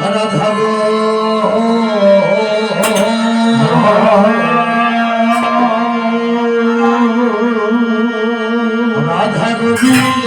রাধা গো রাধা গোবিন্দ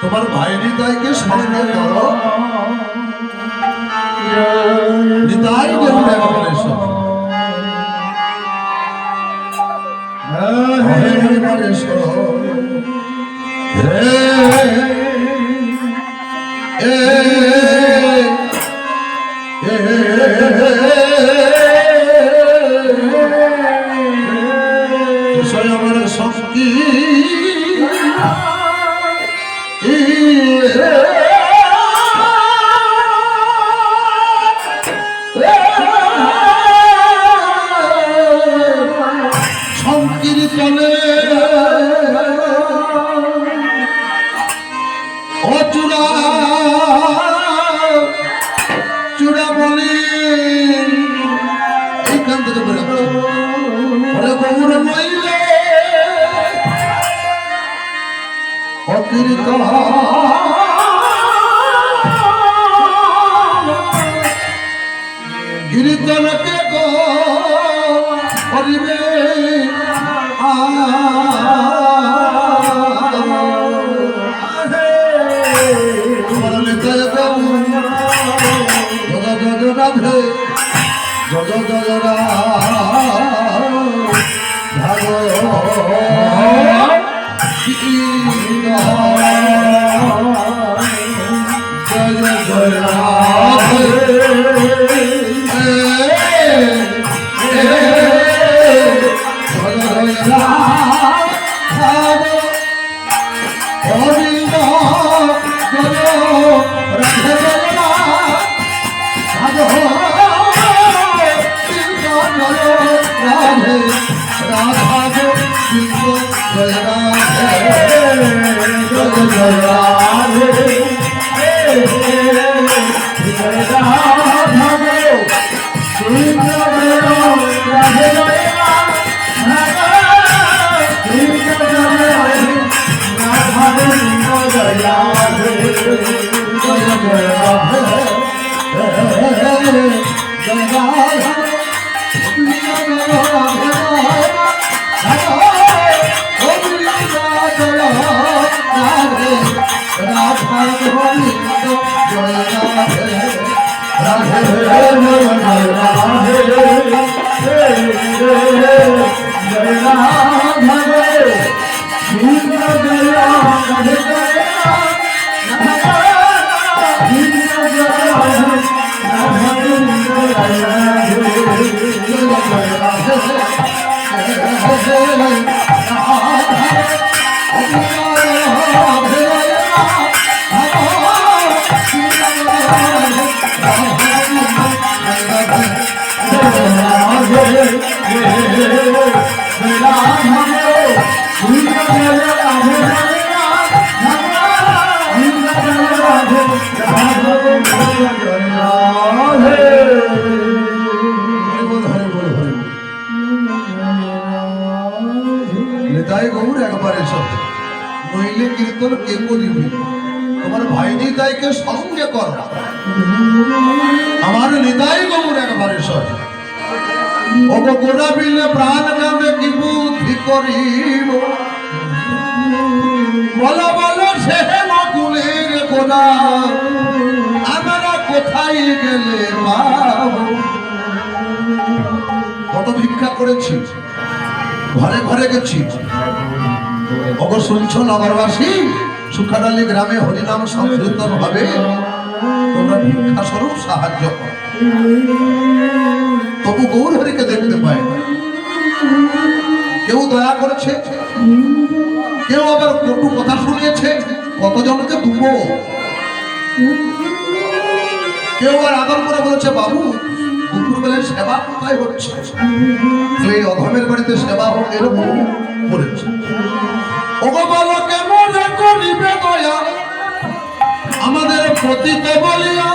তোমার ভাই নিতাইকে সঙ্গে করো নিতাই গরুর একেবারে আমার শক্তি সংকীর্তনে অচূড়া চূড়া বলি এইখান থেকে গৌর নইলে অকীর্ত কীর্তনকে করিবে রাধে জয় জয় Radhe নিতাই গৌর একবার এসো, নইলে কীর্তন কে করিবে? তোমার ভাই নিতাইকে সঙ্গে কর। আমার নিতাই গৌর একবার এসো। ওগো গোড়া বিলে প্রাণ নামে কি বুদ্ধি করিব? বলো বলো সে নকুলের গোড়া আমরা কোথায় গেলে পাব? কত ভিক্ষা করেছি, ঘরে ঘরে গেছি। ওগো শুনছ নগরবাসী, সুখাডালি গ্রামে হরিনাম সংকীর্তন হবে, তোমরা ভিক্ষা স্বরূপ সাহায্য করো। তবু গৌর হরিকে দেখতে পাই না। কেউ দয়া করেছে, কেউ আবার কটু কথা শুনিয়েছে, কতজনকে দুবো। কেউ আর আদর করে বলেছে, বাবু দুপুর বেলায় সেবা কোথায় হচ্ছে? এই অধমের বাড়িতে সেবা হোক, এরকম করেছে। ওগো বলো কেমন করিবে দয়া আমাদের পতিত বলিয়া?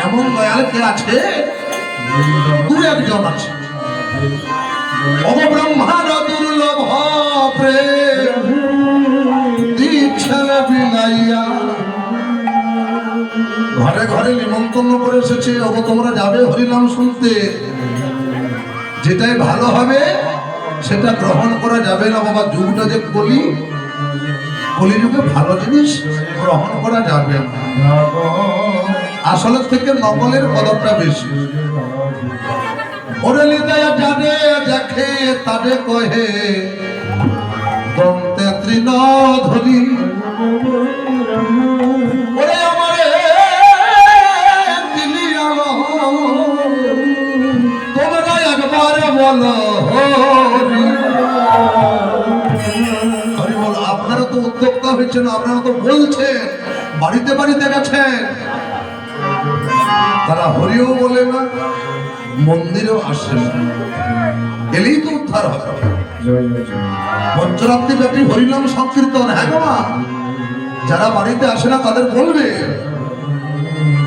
এমন দয়াল কে আছে? দু একজন আছে। ওগো ব্রহ্মার দুর্লভ প্রেম দীক্ষা বিলাইয়া ঘরে ঘরে নিমন্ত্রণ করে এসেছে। ওগো তোমরা যাবে হরিনাম শুনতে, যেটাই ভালো হবে সেটা গ্রহণ করা যাবে না বাবা। যুগটা যে কলিযুগে ভালো জিনিস গ্রহণ করা যাবে না। আসলের থেকে নকলের কদরটা বেশি। ওরে নিতাইয়া জানে দেখে তাদের কহে দন্তে তৃণ ধরি। ওরে আমারে দিলি আলো, তোমরা একবার বলো হরি হরি বল। আপনারা তো উদ্যোক্তা হয়েছেন, আপনারা তো বলছেন, বাড়িতে বাড়িতে গেছেন। তারা হরিও বলে না, মন্দিরেও আসে না, এলেই তো উদ্ধার হবে। পঞ্চরাত্রি ব্যাপী হরিনাম সংকীর্তন। হ্যাঁ গো মা, যারা বাড়িতে আসে না তাদের বলবে,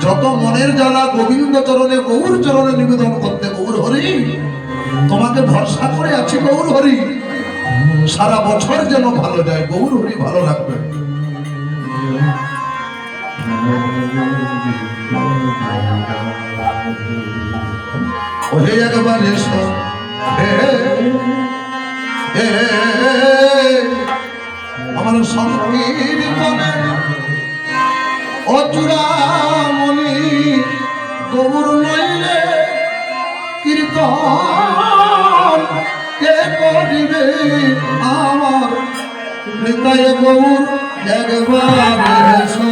যত মনের জ্বালা গোবিন্দ চরণে গৌর চরণে নিবেদন করতে। গৌর হরি তোমাকে ভরসা করে আছি, গৌর হরি সারা বছর যেন ভালো যায়, গৌর হরি ভালো রাখবে। ওহে একবার এসো, আমার সংকীর্তনে অচূড়ামণি গৌর নইলে কীর্তন কে করিবে? আমার নিতাই গৌর একবার এসো।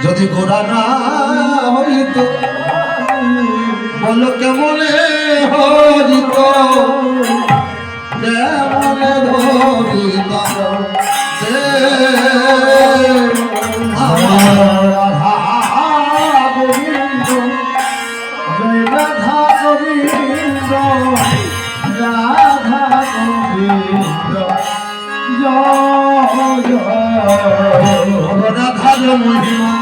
যদি গোরা না হইত বলো কেমনে হরিত কেমনে ধরিত গোবিন্দ জয় রাধা গোবিন্দ রাধা গোবিন্দ জয় রাধার মহিমা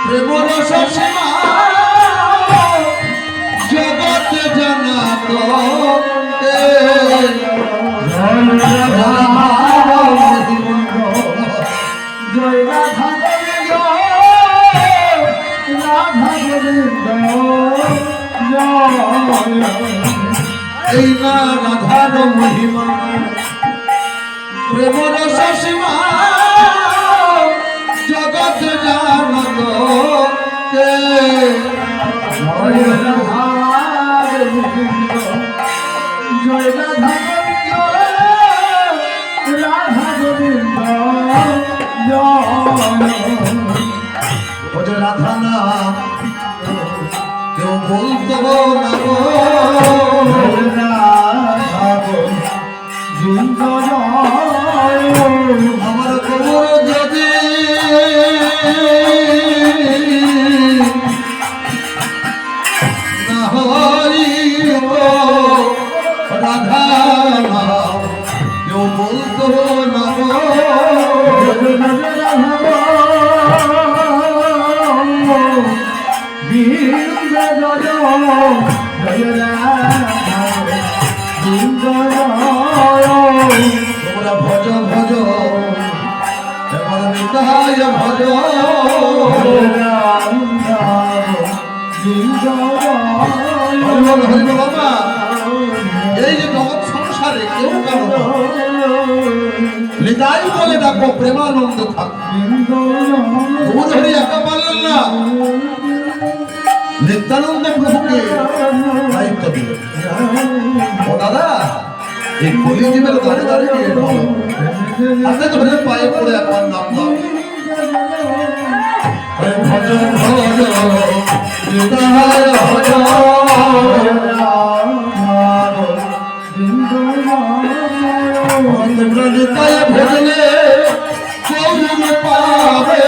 প্রেম রস সীমা জগতে জানাত জয় রাধা গোবিন্দ রাধা গোবিন্দ জয় এই না রাধার মহিমা প্রেম রস সীমা জগত জানত কে জয় রাধা গোবিন্দ জয় রাধা গোবিন্দ রাধা গোবিন্দ জয় রাধা না কেউ বলতো না গো রাধা গোবিন্দ আমার খবর যদি না হইত রাধা নাম কেউ বলতো না গো তোমরা ভজ ভজ এবার নিতাই ভজ হরিবল হরিবল বাবা এই যে জগৎ সংসারে কেউ কারো নিতাই বলে ডাকো প্রেমানন্দ থাক গৌর হরি একা পারলেন না নিত্যানন্দ প্রভুকে দায়িত্ব দিল ও দাদা এই কলিজীবের দাঁড়ে দাঁড়িয়ে বলো হাতে ধরে পায়ে পড়ে একবার নাম দাও ভজ ভজ নিতাই ভজ তোমরা নিতাই ভজলে চৌর পাবে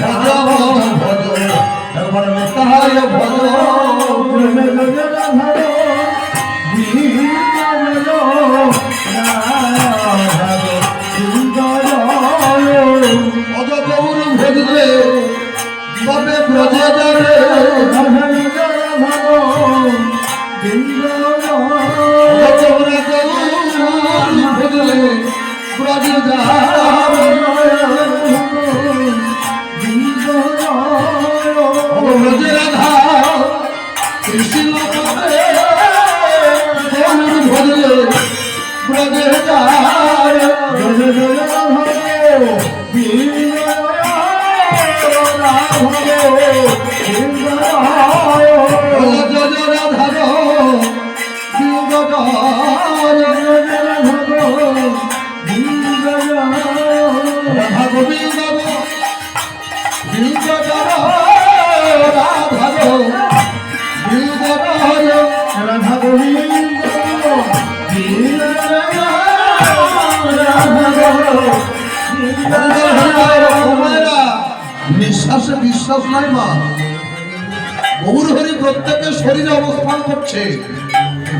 ভজ ভজ একবার নিতাই ভজ অজ গৌর ভজলে তবে ব্রজে যাবে তোমরা গৌর ভজলে ব্রজে যাবে ব্রজে রাধা কৃষ্ণ পাবে গৌর ভজলে ব্রজে যাবে রাধা গোবিন্দ রাধা গোবিন্দ নিঃশ্বাসে বিশ্বাস নাই মা গৌর হরি প্রত্যেকের শরীরে অবস্থান করছে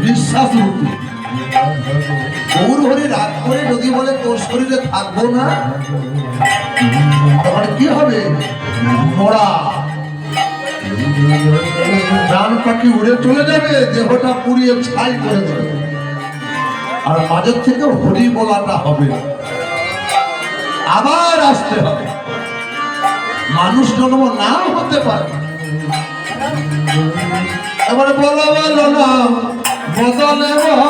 বিশ্বাস রূপে গৌর হরি রাগ করে যদি বলে তোর শরীরে থাকবো না তখন কি হবে? মরা প্রাণ পাখি উড়ে চলে যাবে, দেহটা পুড়িয়ে ছাই করে দেবে, আর মাঝের থেকে হরি বলাটা হবে, আবার আসতে হবে। মানুষ জন্ম না হতে পারে। এবারে বলো বলো না বদলে বলো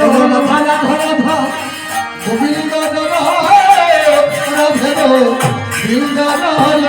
রাধা রাধা রাধা গোবিন্দ রাধে গোবিন্দ রাধে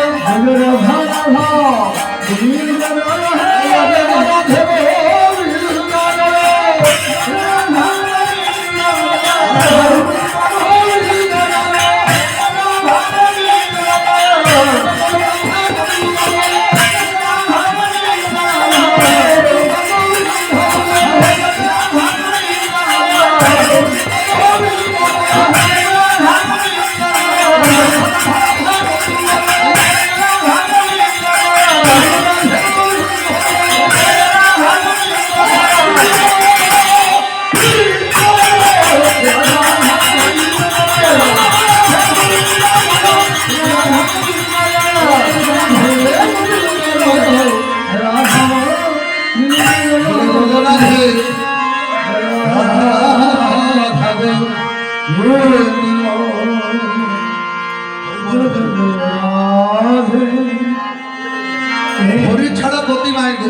হরি ছাড়া গতি নাই গো।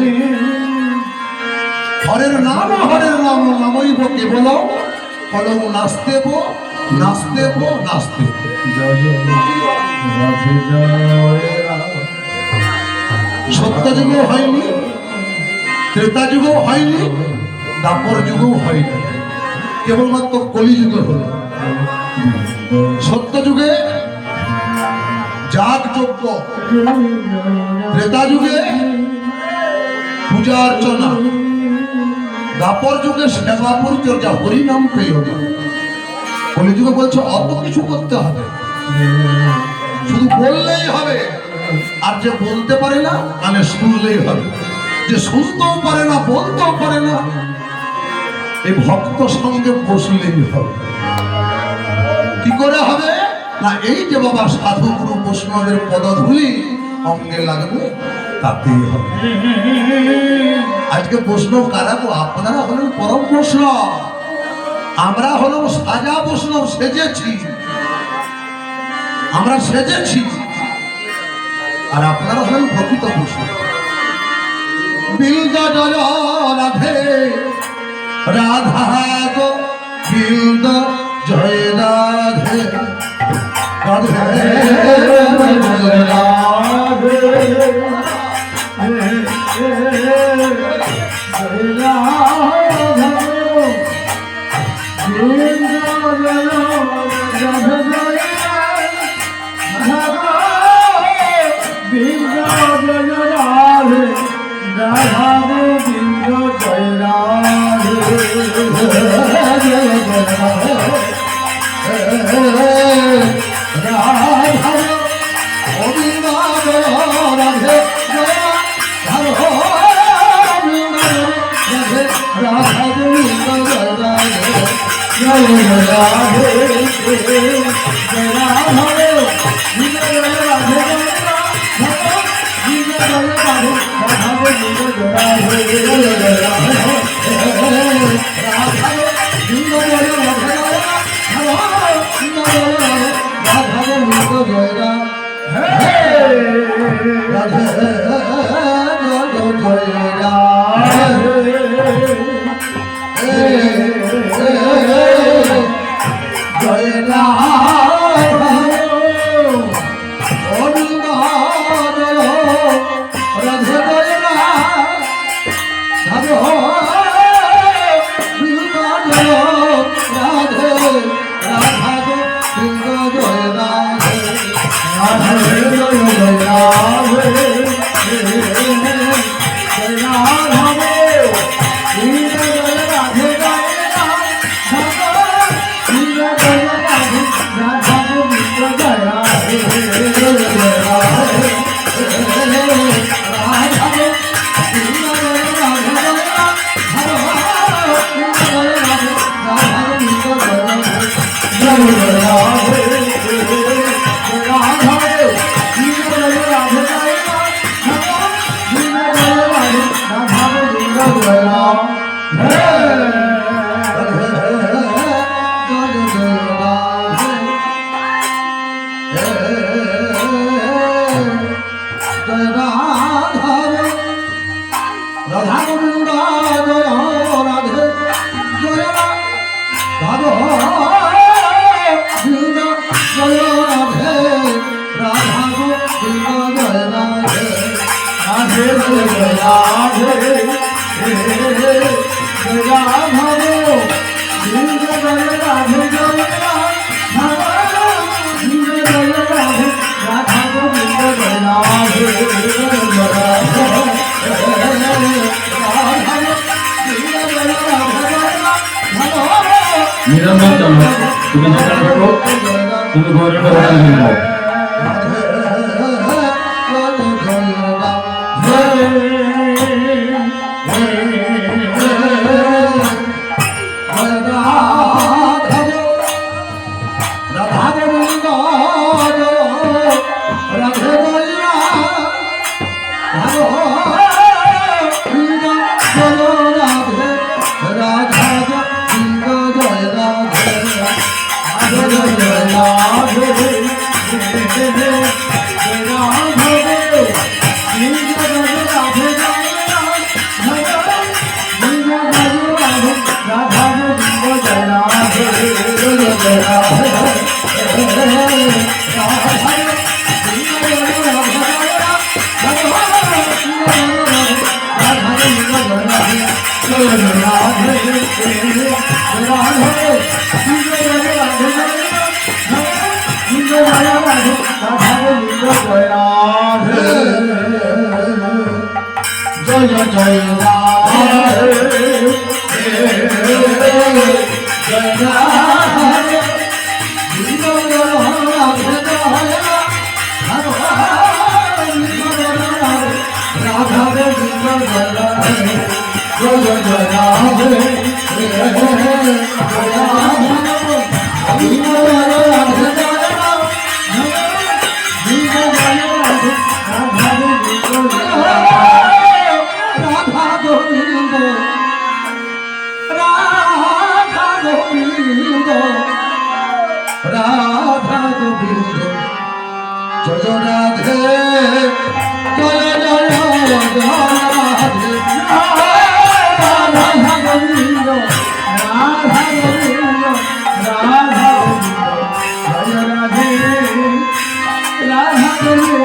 হরের নাম নামইব কেবল ফলং নাস্তেব নাস্তেব নাস্তেব। সত্য যুগও হয়নি, ত্রেতা যুগও হয়নি, দাপর যুগও হয়নি, কেবলমাত্র কলিযুগে হল। সত্য যুগে যাগ যজ্ঞ, ত্রেতা যুগে পূজা অর্চনা, দাপর যুগে সেবা পরিচর্যা, হরিনাম পেয়ে হবে। কলিযুগে বলছে অত কিছু করতে হবে, শুধু বললেই হবে, আর যে বলতে পারে না মানে শুনলেই হবে, যে শুনতেও পারে না বলতেও পারে না এই ভক্ত সঙ্গে বসলেই হবে। কি করে হবে না, এই যে বাবা সাধু গুরু বৈষ্ণবের পদধূলি অঙ্গে লাগবে তাতেই হবে। আজকে বৈষ্ণব কারা গো? আপনারা হলেন পরম বৈষ্ণব, আমরা হলাম সাজা বৈষ্ণব, সেজেছি, আমরা সেজেছি, আর আপনারা হলেন প্রকৃত বৈষ্ণব। বিলদা জয় রাধে রাধা গো বিলদা জয় রাধে রাধে নিরঞ্জন চন্দ্র তুমি যেখানে থাকো তুমি গৌরীটা বলে নিও জয় জয় রাধা গোবিন্দ জয় রাধে জয় জয় রাধে রাধা গোবিন্দ রাধা গোবিন্দ রাধা গোবিন্দ জয় রাধে রাধা গোবিন্দ রাধে রাধা গোবিন্দ রাধা গোবিন্দ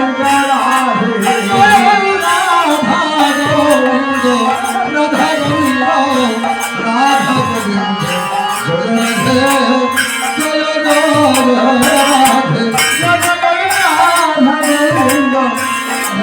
রাধা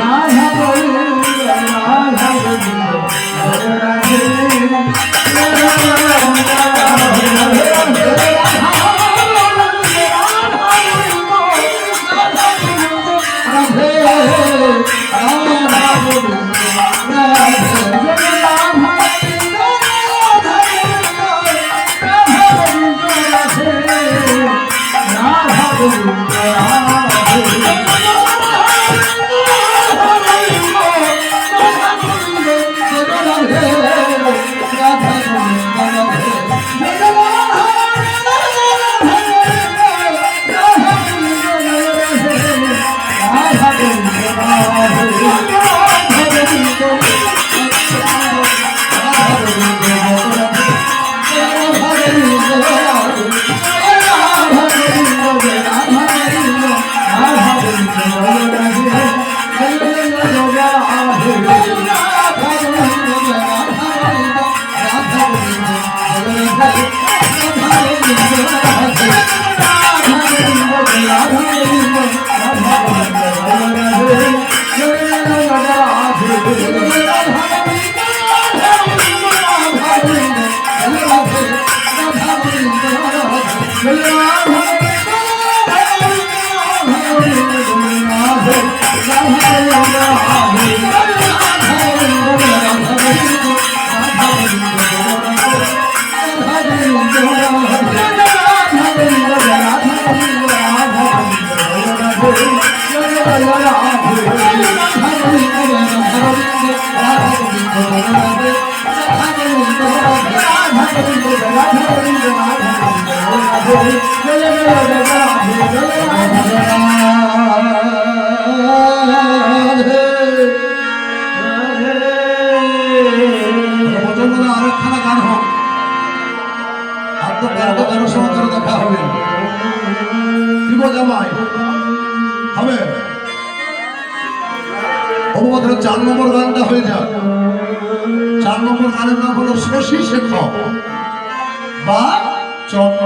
গোবিন্দ জয় রাধে ভগবতের 4 নম্বর গানটা হয়ে যায়। 4 নম্বর গানের নাম হলো শশী শেখর বা চন্দ্র।